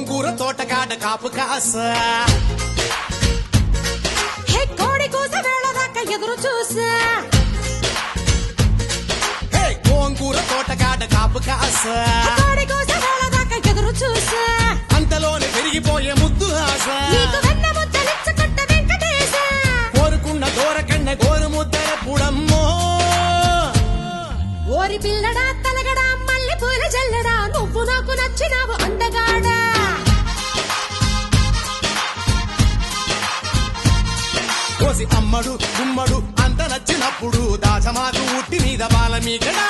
గోంగూర తోటకాడ కాపు కాస హే కోడి కూస వేళ దాకా ఎదురు చూసా హే గోంగూర తోటకాడ కాపు కాస కోడి కూస వేళ దాకా ఎదురు చూసా అంతలోనే పెరిగిపోయే ముద్దు ఆశ నీకు వెన్న ముద్దలిచ్చుకుంట వెంకటేశ కోరుకున్న దూరకన్న గోరు ముద్దర పుడమ్మో ఓరి పిల్లడా తలగడా మల్లె పూల జల్లడా నువ్వు నాకు నచ్చినావు అందగాడా కోసి అమ్మడు గుమ్మడు అంత నచ్చినప్పుడు దాచమాకు ఉట్టి మీద బాల మీకడా